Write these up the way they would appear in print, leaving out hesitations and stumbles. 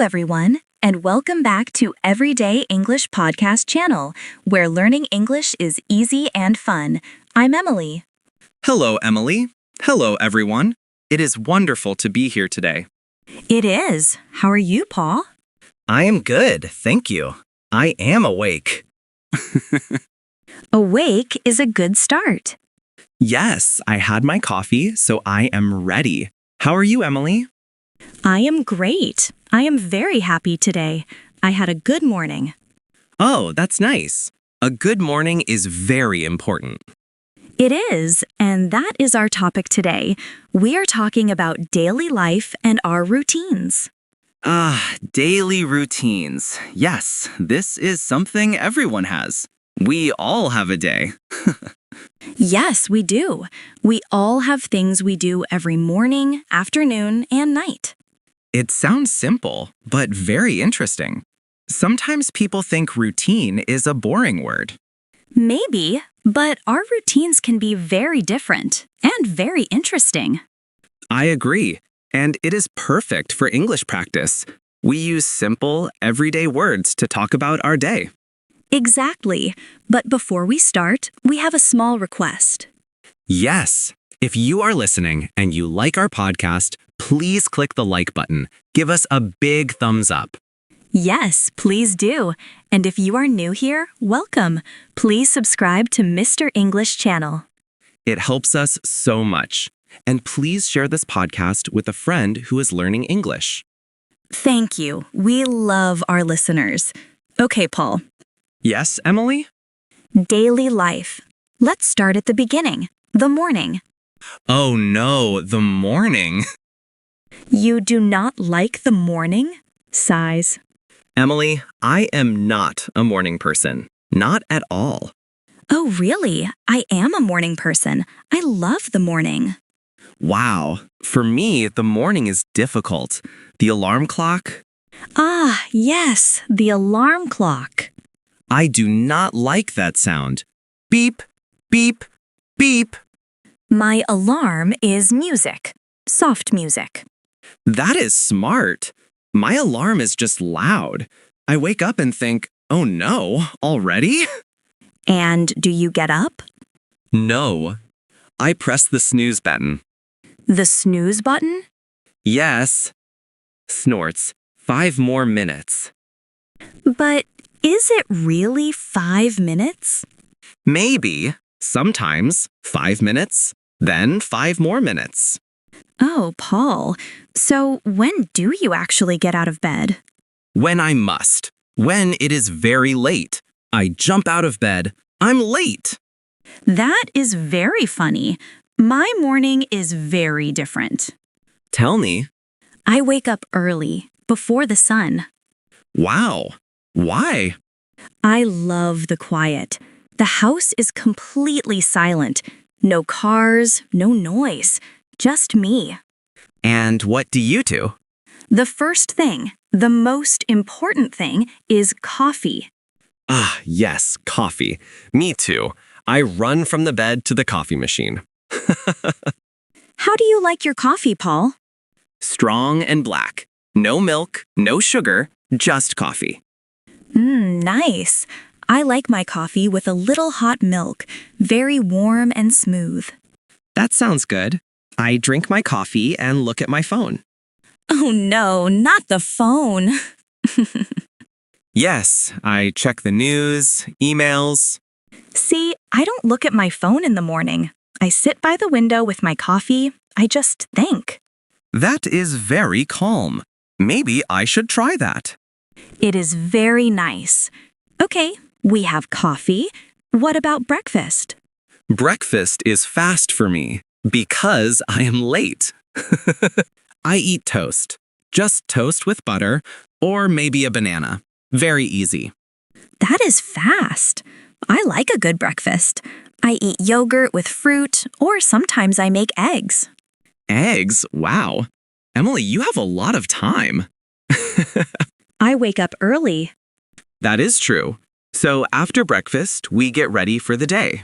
everyone, and welcome back to Everyday English Podcast channel, where learning English is easy and fun. I'm Emily. Hello, Emily. Hello, everyone. It is wonderful to be here today. It is. How are you, Paul? I am good, thank you. I am awake. Awake is a good start. Yes, I had my coffee, so I am ready. How are you, Emily? I am great. I am very happy today. I had a good morning. Oh, that's nice. A good morning is very important. It is, and that is our topic today. We are talking about daily life and our routines. Daily routines. Yes, this is something everyone has. We all have a day. Yes, we do. We all have things we do every morning, afternoon, and night. It sounds simple, but very interesting. Sometimes people think routine is a boring word. Maybe, but our routines can be very different and very interesting. I agree, and it is perfect for English practice. We use simple, everyday words to talk about our day. Exactly. But before we start, we have a small request. Yes, if you are listening and you like our podcast, please click the like button. Give us a big thumbs up. Yes, please do. And if you are new here, welcome. Please subscribe to Mr. English channel. It helps us so much. And please share this podcast with a friend who is learning English. Thank you. We love our listeners. Okay, Paul. Yes, Emily? Daily life. Let's start at the beginning. The morning. Oh no, the morning. You do not like the morning? Sighs. Emily, I am not a morning person. Not at all. Oh, really? I am a morning person. I love the morning. Wow. For me, the morning is difficult. The alarm clock? Ah, yes, the alarm clock. I do not like that sound. Beep, beep, beep. My alarm is music. Soft music. That is smart. My alarm is just loud. I wake up and think, oh no, already? And do you get up? No. I press the snooze button. The snooze button? Yes. Snorts. 5 more minutes. But is it really 5 minutes? Maybe. Sometimes 5 minutes, then 5 more minutes. Oh, Paul. So when do you actually get out of bed? When I must. When it is very late. I jump out of bed. I'm late. That is very funny. My morning is very different. Tell me. I wake up early, before the sun. Wow. Why? I love the quiet. The house is completely silent. No cars, no noise. Just me. And what do you do? The first thing, the most important thing, is coffee. Ah, yes, coffee. Me too. I run from the bed to the coffee machine. How do you like your coffee, Paul? Strong and black. No milk, no sugar, just coffee. Nice. I like my coffee with a little hot milk, very warm and smooth. That sounds good. I drink my coffee and look at my phone. Oh no, not the phone. Yes, I check the news, emails. See, I don't look at my phone in the morning. I sit by the window with my coffee. I just think. That is very calm. Maybe I should try that. It is very nice. Okay, we have coffee. What about breakfast? Breakfast is fast for me because I am late. I eat toast. Just toast with butter or maybe a banana. Very easy. That is fast. I like a good breakfast. I eat yogurt with fruit, or sometimes I make eggs. Eggs? Wow. Emily, you have a lot of time. I wake up early. That is true. So after breakfast, we get ready for the day.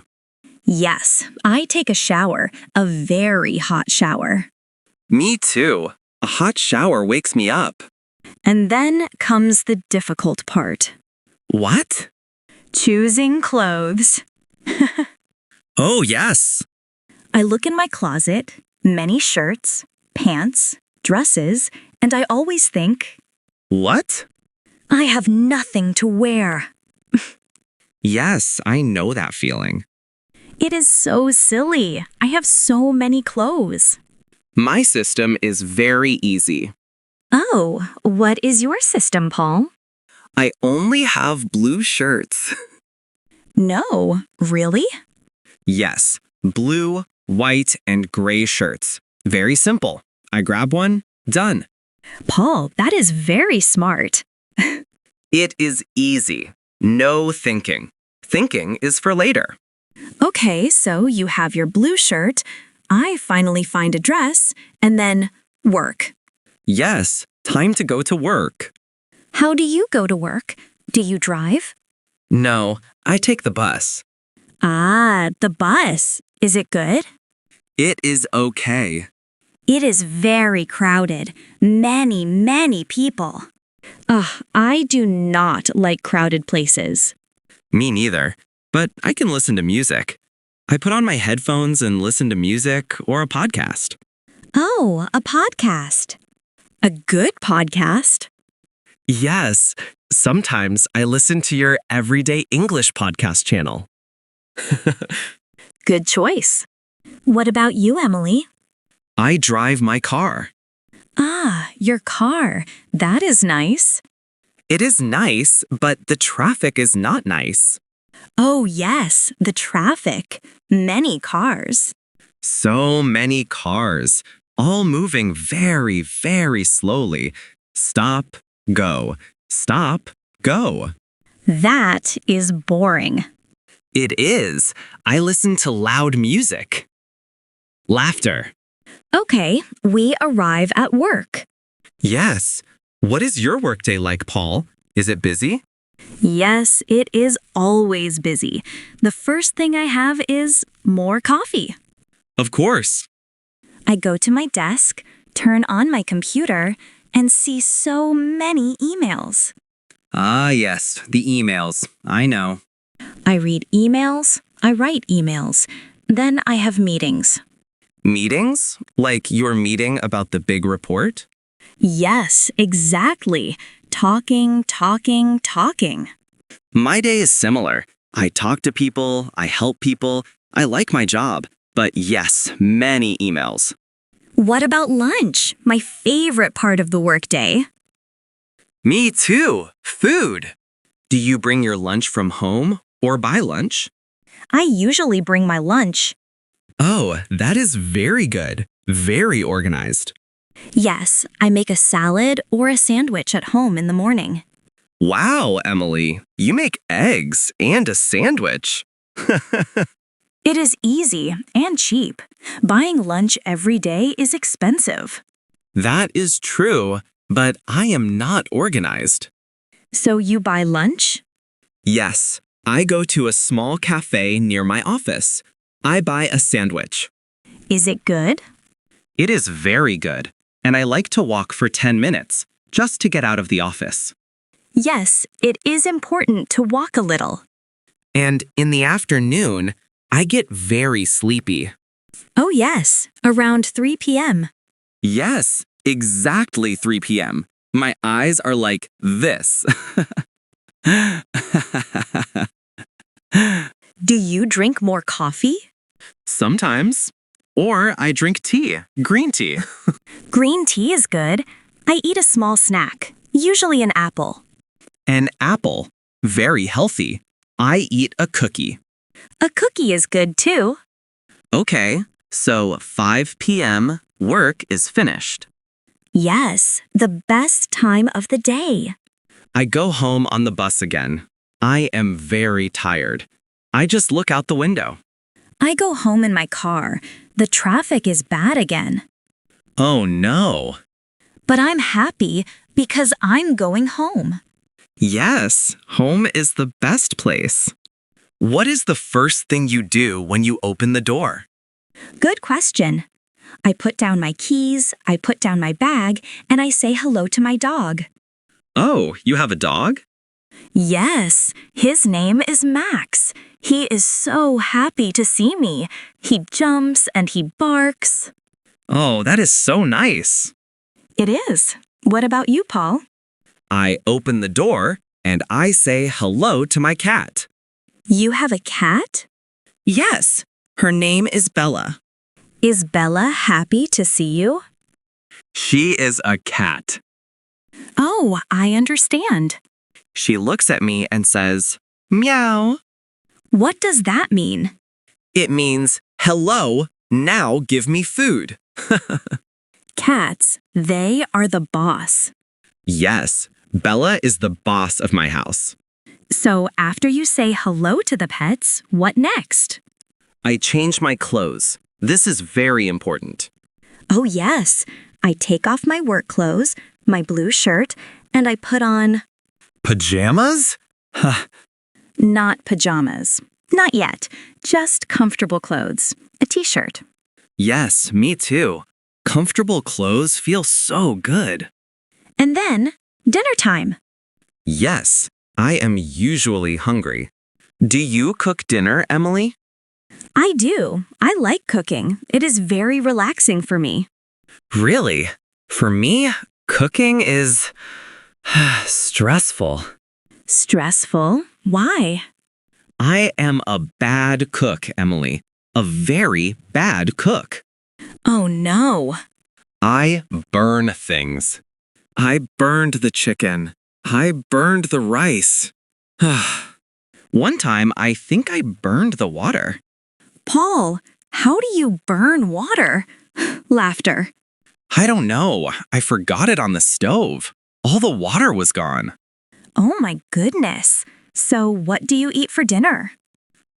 Yes, I take a shower, a very hot shower. Me too. A hot shower wakes me up. And then comes the difficult part. What? Choosing clothes. Oh, yes. I look in my closet, many shirts, pants, dresses, and I always think, What? I have nothing to wear. Yes, I know that feeling. It is so silly. I have so many clothes. My system is very easy. Oh, what is your system, Paul? I only have blue shirts. No, really? Yes, blue, white, and gray shirts. Very simple. I grab one, done. Paul, that is very smart. It is easy. No thinking. Thinking is for later. Okay, so you have your blue shirt, I finally find a dress, and then work. Yes, time to go to work. How do you go to work? Do you drive? No, I take the bus. Ah, the bus. Is it good? It is okay. It is very crowded. Many people. Ugh, I do not like crowded places. Me neither, but I can listen to music. I put on my headphones and listen to music or a podcast. Oh, a podcast. A good podcast? Yes, sometimes I listen to your Everyday English podcast channel. Good choice. What about you, Emily? I drive my car. Ah, your car. That is nice. It is nice, but the traffic is not nice. Oh, yes, the traffic. Many cars. So many cars, all moving very, very slowly. Stop, go. Stop, go. That is boring. It is. I listen to loud music. Laughter. Okay, we arrive at work. Yes. What is your workday like, Paul? Is it busy? Yes, it is always busy. The first thing I have is more coffee. Of course. I go to my desk, turn on my computer, and see so many emails. Ah, yes, the emails. I know. I read emails, I write emails, then I have meetings. Meetings? Like your meeting about the big report? Yes, exactly. Talking. My day is similar. I talk to people, I help people, I like my job, but yes, many emails. What about lunch? My favorite part of the workday. Me too. Food. Do you bring your lunch from home or buy lunch? I usually bring my lunch. Oh, that is very good. Very organized. Yes, I make a salad or a sandwich at home in the morning. Wow, Emily, you make eggs and a sandwich. It is easy and cheap. Buying lunch every day is expensive. That is true, but I am not organized. So you buy lunch? Yes, I go to a small cafe near my office. I buy a sandwich. Is it good? It is very good, and I like to walk for 10 minutes just to get out of the office. Yes, it is important to walk a little. And in the afternoon, I get very sleepy. Oh yes, around 3 p.m. Yes, exactly 3 p.m. My eyes are like this. Do you drink more coffee? Sometimes. Or I drink tea, green tea. Green tea is good. I eat a small snack, usually an apple. An apple, very healthy. I eat a cookie. A cookie is good too. Okay, so 5 p.m., work is finished. Yes, the best time of the day. I go home on the bus again. I am very tired. I just look out the window. I go home in my car. The traffic is bad again. Oh no. But I'm happy because I'm going home. Yes, home is the best place. What is the first thing you do when you open the door? Good question. I put down my keys, I put down my bag, and I say hello to my dog. Oh, you have a dog? Yes, his name is Max. He is so happy to see me. He jumps and he barks. Oh, that is so nice. It is. What about you, Paul? I open the door and I say hello to my cat. You have a cat? Yes, her name is Bella. Is Bella happy to see you? She is a cat. Oh, I understand. She looks at me and says, meow. What does that mean? It means, hello, now give me food. Cats, they are the boss. Yes, Bella is the boss of my house. So after you say hello to the pets, what next? I change my clothes. This is very important. Oh, yes. I take off my work clothes, my blue shirt, and I put on Pajamas? not pajamas. Not yet. Just comfortable clothes. A t-shirt. Yes, me too. Comfortable clothes feel so good. And then, dinner time. Yes, I am usually hungry. Do you cook dinner, Emily? I do. I like cooking. It is very relaxing for me. Really? For me, cooking is stressful. Stressful? Why? I am a bad cook, Emily. A very bad cook. Oh no. I burn things. I burned the chicken. I burned the rice. One time, I think I burned the water. Paul, how do you burn water? Laughter. I don't know. I forgot it on the stove. All the water was gone. Oh my goodness. So what do you eat for dinner?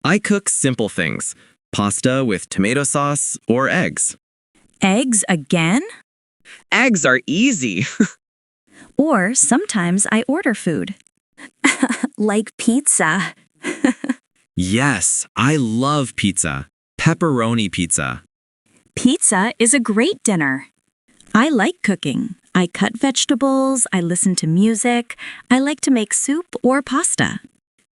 I cook simple things. Pasta with tomato sauce or eggs. Eggs again? Eggs are easy. Or sometimes I order food. Like pizza. Yes, I love pizza. Pepperoni pizza. Pizza is a great dinner. I like cooking. I cut vegetables, I listen to music, I like to make soup or pasta.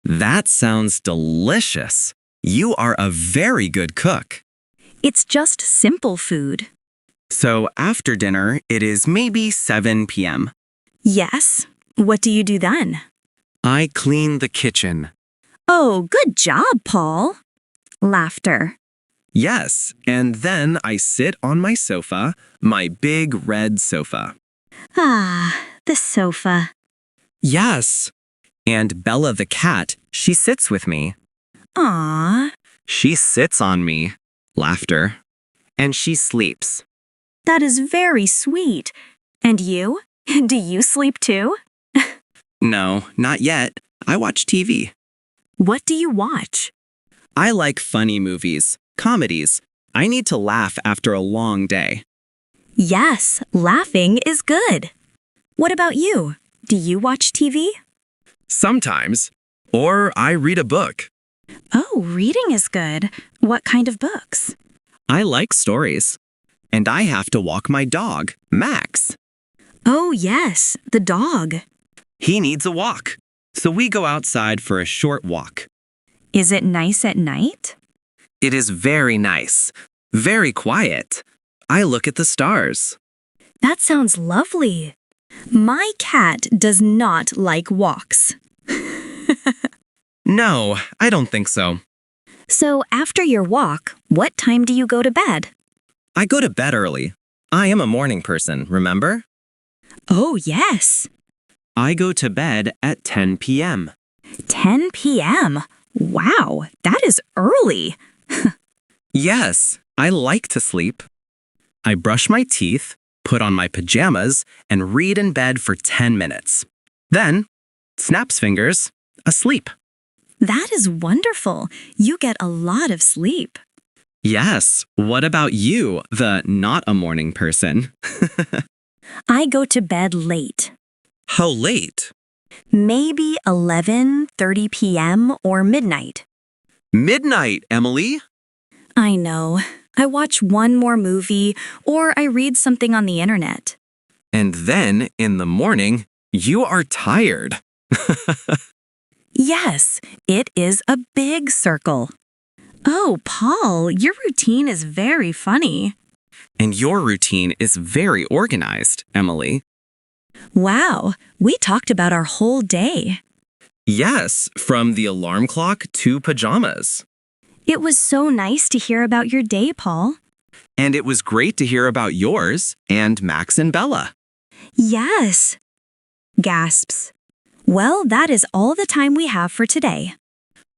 That sounds delicious. You are a very good cook. It's just simple food. So after dinner, it is maybe 7 p.m. Yes. What do you do then? I clean the kitchen. Oh, good job, Paul. Laughter. Yes, and then I sit on my sofa, my big red sofa. Ah, the sofa. Yes. And Bella the cat, she sits with me. Ah, She sits on me. Laughter. And she sleeps. that is very sweet. And you? Do you sleep too? No, not yet. I watch TV. What do you watch? I like funny movies, comedies. I need to laugh after a long day. Yes, laughing is good. What about you? Do you watch TV? Sometimes. Or I read a book. Oh, reading is good. What kind of books? I like stories. And I have to walk my dog, Max. Oh, yes, the dog. He needs a walk. So we go outside for a short walk. Is it nice at night? It is very nice. Very quiet. I look at the stars. That sounds lovely. My cat does not like walks. No, I don't think so. So after your walk, what time do you go to bed? I go to bed early. I am a morning person, remember? Oh, yes. I go to bed at 10 p.m. 10 p.m. Wow, that is early. Yes, I like to sleep. I brush my teeth, put on my pajamas, and read in bed for 10 minutes. Then, snaps fingers, asleep. That is wonderful. You get a lot of sleep. Yes, what about you, the not a morning person? I go to bed late. How late? Maybe 11:30 p.m. or midnight. Midnight, Emily. I know. I watch one more movie, or I read something on the internet. And then, in the morning, you are tired. Yes, it is a big circle. Oh, Paul, your routine is very funny. And your routine is very organized, Emily. Wow, we talked about our whole day. Yes, from the alarm clock to pajamas. It was so nice to hear about your day, Paul. And it was great to hear about yours and Max and Bella. Yes. Gasps. Well, that is all the time we have for today.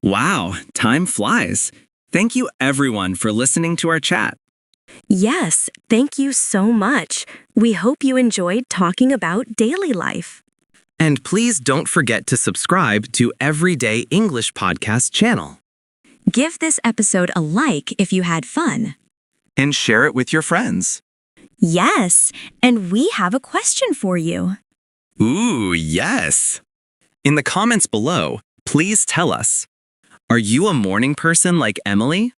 Wow, time flies. Thank you everyone for listening to our chat. Yes, thank you so much. We hope you enjoyed talking about daily life. And please don't forget to subscribe to Everyday English Podcast channel. Give this episode a like if you had fun. And share it with your friends. Yes, and we have a question for you. Ooh, yes. In the comments below, please tell us, are you a morning person like Emily?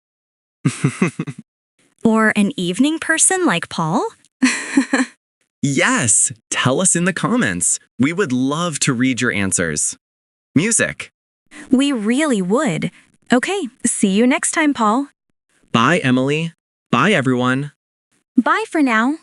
Or an evening person like Paul? Yes, tell us in the comments. We would love to read your answers. Music. We really would. Okay, see you next time, Paul. Bye, Emily. Bye, everyone. Bye for now.